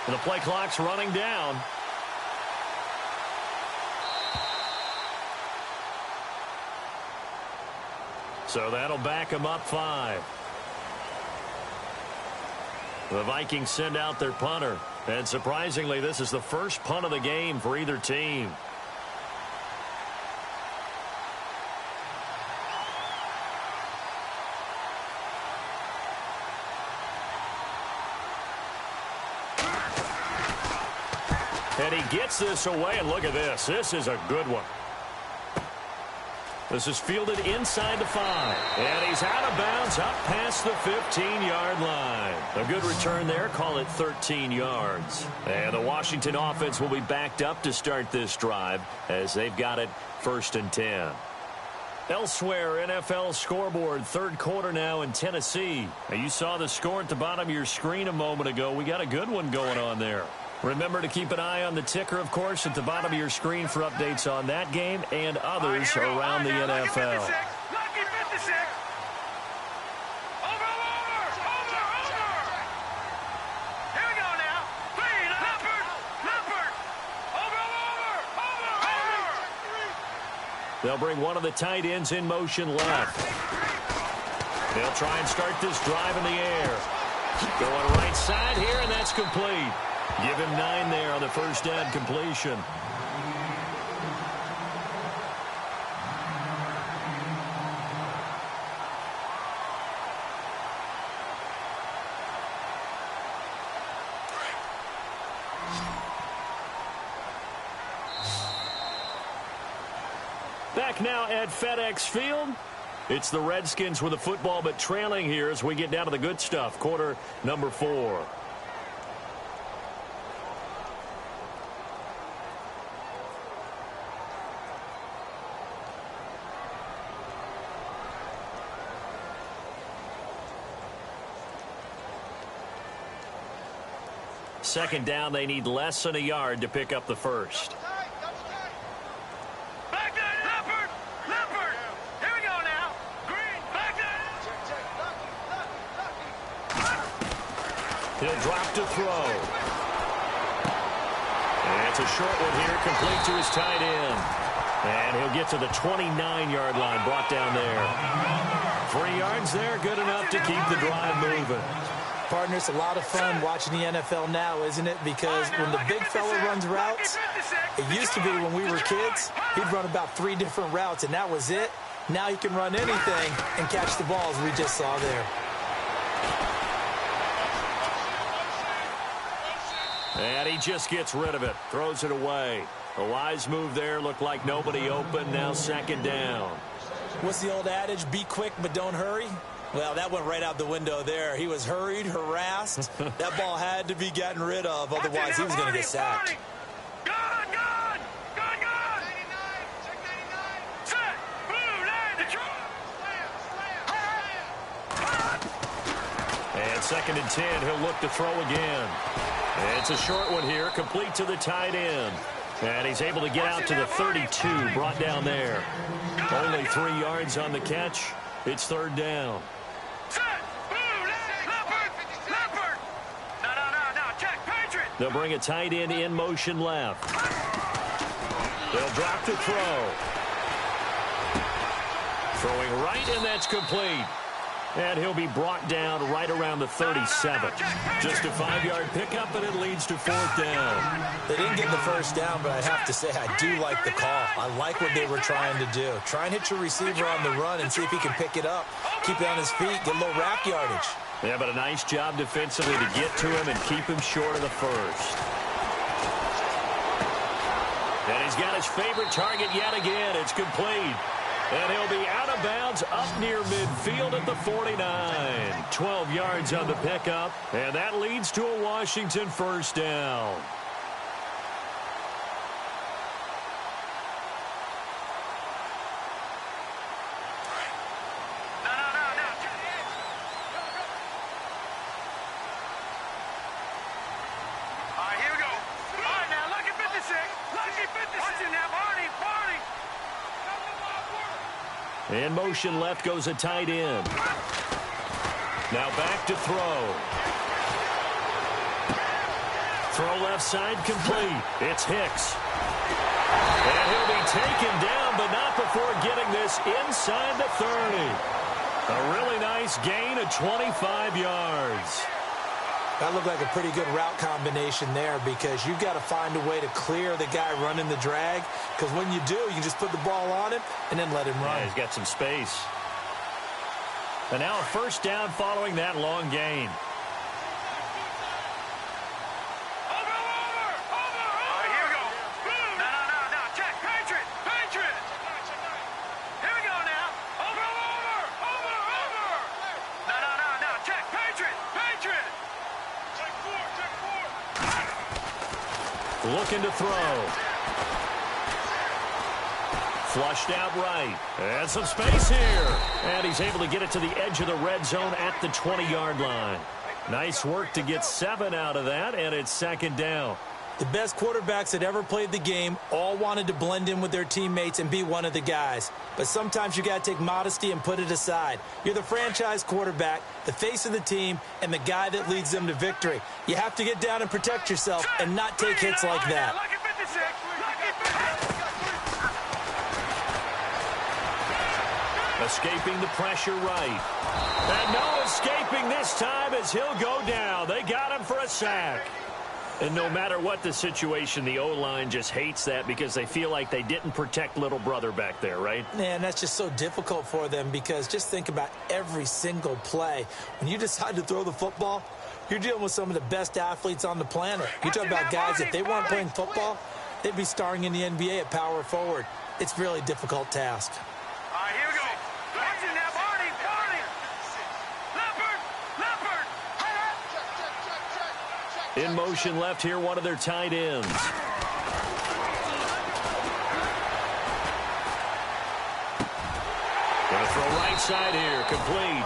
The play clock's running down. So that'll back him up 5. The Vikings send out their punter. And surprisingly, this is the first punt of the game for either team. And he gets this away, and look at this. This is a good one. This is fielded inside the 5. And he's out of bounds up past the 15-yard line. A good return there. Call it 13 yards. And the Washington offense will be backed up to start this drive as they've got it 1st and 10. Elsewhere, NFL scoreboard, 3rd quarter now in Tennessee. Now, you saw the score at the bottom of your screen a moment ago. We got a good one going on there. Remember to keep an eye on the ticker, of course, at the bottom of your screen for updates on that game and others around the NFL. Lucky 56. Over. Here we go now. Leopard. Over. They'll bring one of the tight ends in motion left. They'll try and start this drive in the air. Going right side here, and that's complete. Give him 9 there on the first down completion. Back now at FedEx Field. It's the Redskins with the football, but trailing here as we get down to the good stuff. Quarter number 4. second down, they need less than a yard to pick up the first. Back there, Leopard! Leopard! Here we go now. Green, back there! He'll drop to throw. And it's a short one here, complete to his tight end. And he'll get to the 29-yard line, brought down there. 3 yards there, good enough to keep the drive moving. Partner, it's a lot of fun watching the NFL now, isn't it? Because when the big fella runs routes, it used to be when we were kids, he'd run about 3 different routes, and that was it. Now he can run anything and catch the balls we just saw there. And he just gets rid of it, throws it away. A wise move there, looked like nobody open, now second down. What's the old adage, be quick but don't hurry? Well, that went right out the window there. He was hurried, harassed. That ball had to be gotten rid of, otherwise he was going to get sacked. Gone, gone! Gone, gone! 99, check 99. Set! Blue, 9, And second and 10, he'll look to throw again. And it's a short one here, complete to the tight end. And he's able to get out to the 32, brought down there. Only 3 yards on the catch. It's third down. Set! Blue, Leopard! Leopard! No, check, Patriot! They'll bring a tight end in motion left. They'll drop to throw. Throwing right, and that's complete. And he'll be brought down right around the 37. Just a 5-yard pickup, and it leads to fourth down. They didn't get the first down, but I have to say I do like the call. I like what they were trying to do. Try and hit your receiver on the run and see if he can pick it up. Keep it on his feet, get a little rack yardage. Yeah, but a nice job defensively to get to him and keep him short of the first. And he's got his favorite target yet again. It's complete. And he'll be out of bounds up near midfield at the 49. 12 yards on the pickup, and that leads to a Washington first down. No. All right, here we go. All right, now, lucky 56. Lucky 56. Watch it now, Barney. In motion left goes a tight end. Now back to throw. Throw left side complete. It's Hicks. And he'll be taken down, but not before getting this inside the 30. A really nice gain of 25 yards. That looked like a pretty good route combination there because you've got to find a way to clear the guy running the drag, because when you do, you just put the ball on him and then let him run. Yeah, he's got some space. And now a first down following that long gain. Over! All right, here we go. No. Check, Patriot! Here we go now. Over! No. Check, Patriot! Check four. Looking to throw. Flushed out right. And some space here. And he's able to get it to the edge of the red zone at the 20-yard line. Nice work to get 7 out of that, and it's second down. The best quarterbacks that ever played the game all wanted to blend in with their teammates and be one of the guys. But sometimes you got to take modesty and put it aside. You're the franchise quarterback, the face of the team, and the guy that leads them to victory. You have to get down and protect yourself and not take hits like that. Lucky 56. Escaping the pressure right. And no escaping this time as he'll go down. They got him for a sack. And no matter what the situation, the O-line just hates that because they feel like they didn't protect little brother back there, right? Man, that's just so difficult for them because just think about every single play. When you decide to throw the football, you're dealing with some of the best athletes on the planet. You talk about guys, if they weren't playing football, they'd be starring in the NBA at power forward. It's a really difficult task. All right, here we go. Watch it now, Barney. Leopard. In motion left here, one of their tight ends. Gonna throw right side here, complete.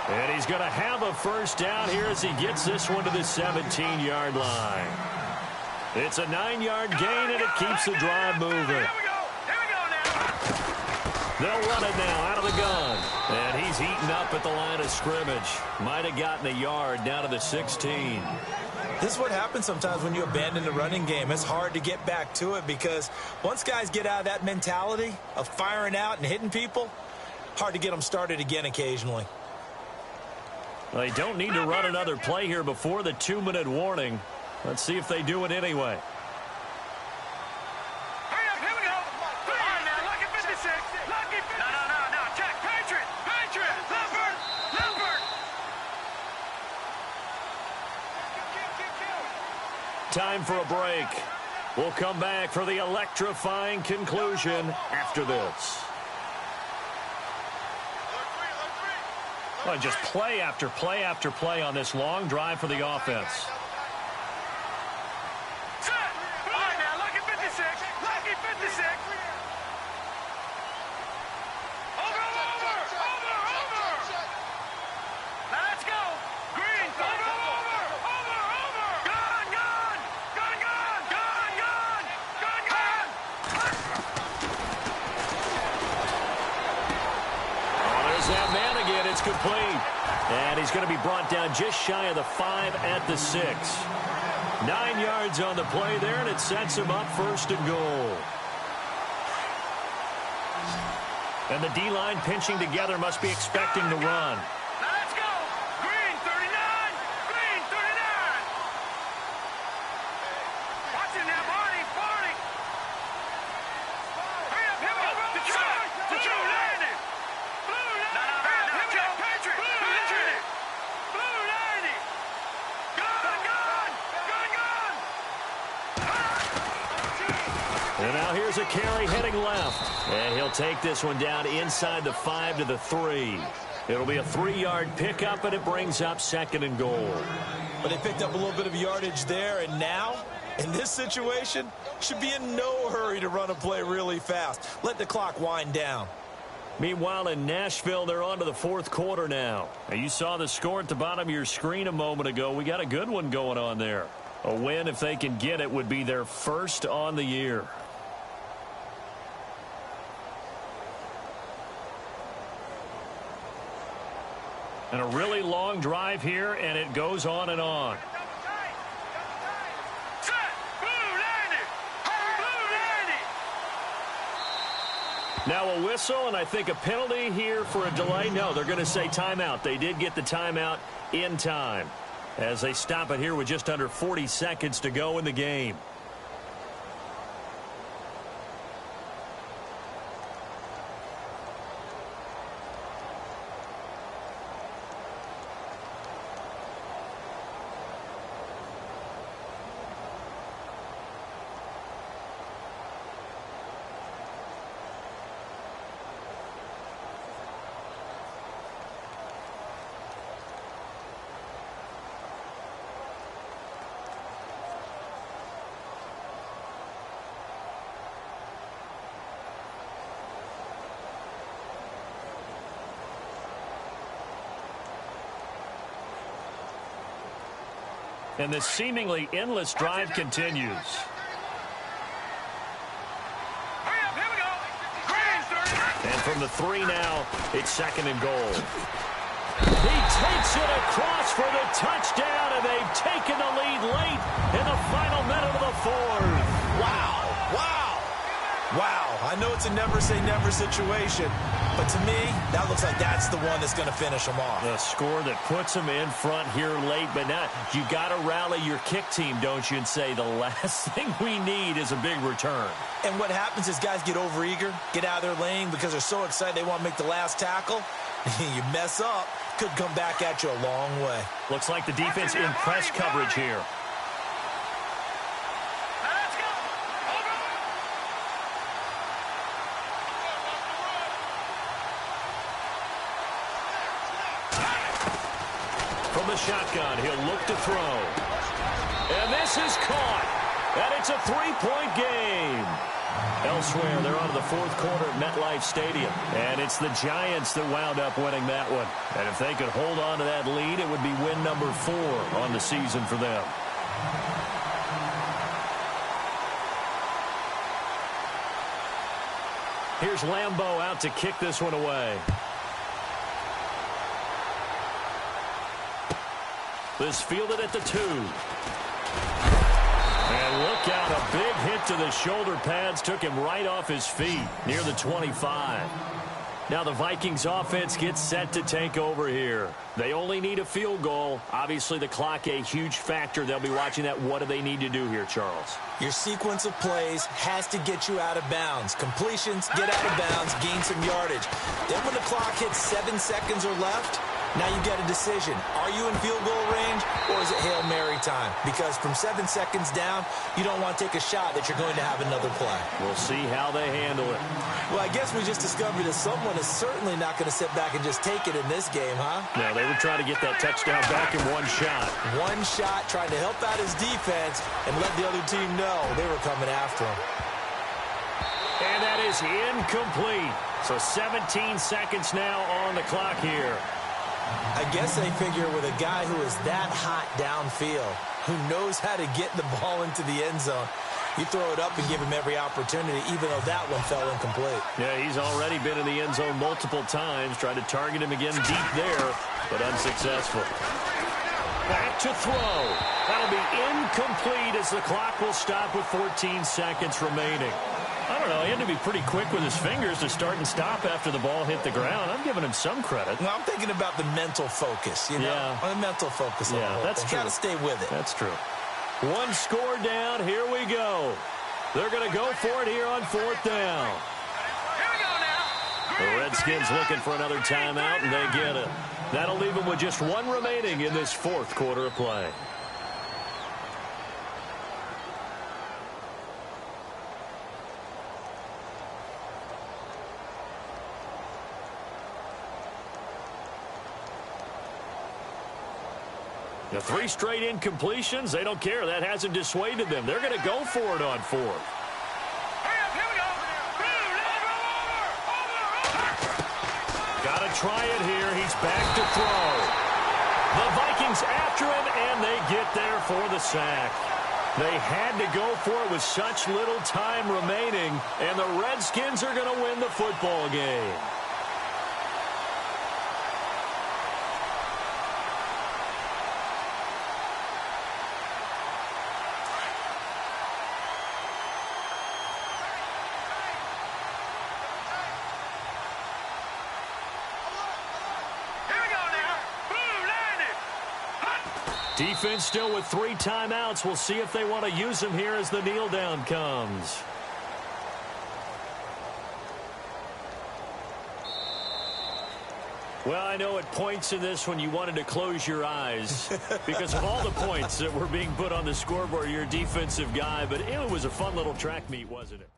And he's going to have a first down here as he gets this one to the 17-yard line. It's a 9-yard gain, and it keeps the drive moving. Here we go now. They'll run it now out of the gun. And he's eaten up at the line of scrimmage. Might have gotten a yard down to the 16. This is what happens sometimes when you abandon the running game. It's hard to get back to it because once guys get out of that mentality of firing out and hitting people, hard to get them started again occasionally. They don't need to run another play here before the 2-minute warning. Let's see if they do it anyway. Hurry up, here we go. All right, now, lucky 56. Lucky 56. No. Check. Patriot. Leopard. Time for a break. We'll come back for the electrifying conclusion after this. Well, just play after play after play on this long drive for the offense. Set. All right, now, lucky 56. Lucky 56. Over. Now, let's go. Green. Over. Gun. Oh, there's that man again. It's complete. And he's going to be brought down just shy of the 5 at the 6. 9 yards on the play there, and it sets him up 1st and goal. And the D-line pinching together must be expecting to run. Now, let's go. Green 39. Watch it now, Barney. Hurry up, here we go. Detroit landed. Blue landed. Hurry up, here we go. Patriot. Blue landed. Gun. And now here's a carry heading left. And he'll take this one down inside the 5 to the 3. It'll be a 3-yard pickup, and it brings up 2nd and goal. But they picked up a little bit of yardage there, and now, in this situation, should be in no hurry to run a play really fast. Let the clock wind down. Meanwhile, in Nashville, they're on to the 4th quarter now. And you saw the score at the bottom of your screen a moment ago. We got a good one going on there. A win, if they can get it, would be their first on the year. And a really long drive here, and it goes on and on. Set. Blue landed. Now a whistle, and I think a penalty here for a delay. No, they're going to say timeout. They did get the timeout in time as they stop it here with just under 40 seconds to go in the game. And this seemingly endless drive continues. Hurry up, here we go. Green 30. And from the 3 now, it's 2nd and goal. He takes it across for the touchdown, and they've taken the lead late in the final minute of the 4th. Wow. I know it's a never-say-never situation, but to me, that looks like that's the one that's going to finish them off. The score that puts them in front here late, but now you got to rally your kick team, don't you, and say the last thing we need is a big return. And what happens is guys get overeager, get out of their lane because they're so excited they want to make the last tackle. You mess up, could come back at you a long way. Looks like the defense in press coverage here. From the shotgun, he'll look to throw. And this is caught. And it's a 3-point game. Elsewhere, they're on to the fourth quarter at MetLife Stadium. And it's the Giants that wound up winning that one. And if they could hold on to that lead, it would be win number 4 on the season for them. Here's Lambeau out to kick this one away. This fielded at the 2. And look out, a big hit to the shoulder pads took him right off his feet near the 25. Now the Vikings offense gets set to take over here. They only need a field goal. Obviously the clock a huge factor. They'll be watching that. What do they need to do here, Charles? Your sequence of plays has to get you out of bounds. Completions, get out of bounds, gain some yardage. Then when the clock hits 7 seconds or left, now you get a decision. Are you in field goal range or is it Hail Mary time? Because from 7 seconds down, you don't want to take a shot that you're going to have another play. We'll see how they handle it. Well, I guess we just discovered that someone is certainly not going to sit back and just take it in this game, huh? No, they were trying to get that touchdown back in one shot. One shot, trying to help out his defense and let the other team know they were coming after him. And that is incomplete. So 17 seconds now on the clock here. I guess they figure with a guy who is that hot downfield, who knows how to get the ball into the end zone, you throw it up and give him every opportunity, even though that one fell incomplete. Yeah, he's already been in the end zone multiple times, tried to target him again deep there, but unsuccessful. Back to throw. That'll be incomplete as the clock will stop with 14 seconds remaining. I don't know, he had to be pretty quick with his fingers to start and stop after the ball hit the ground. I'm giving him some credit. Well, I'm thinking about the mental focus, you know? Yeah. The mental focus. Yeah, that's true. Got to stay with it. That's true. One score down. Here we go. They're going to go for it here on 4th down. Here we go now. The Redskins looking for another timeout, and they get it. That'll leave them with just one remaining in this 4th quarter of play. The 3 straight incompletions, they don't care. That hasn't dissuaded them. They're going to go for it on 4th. Hurry up, here we go. Over. Got to try it here. He's back to throw. The Vikings after him, and they get there for the sack. They had to go for it with such little time remaining, and the Redskins are going to win the football game. Defense still with 3 timeouts. We'll see if they want to use them here as the kneel down comes. Well, I know at points in this when you wanted to close your eyes because of all the points that were being put on the scoreboard. You're a defensive guy, but it was a fun little track meet, wasn't it?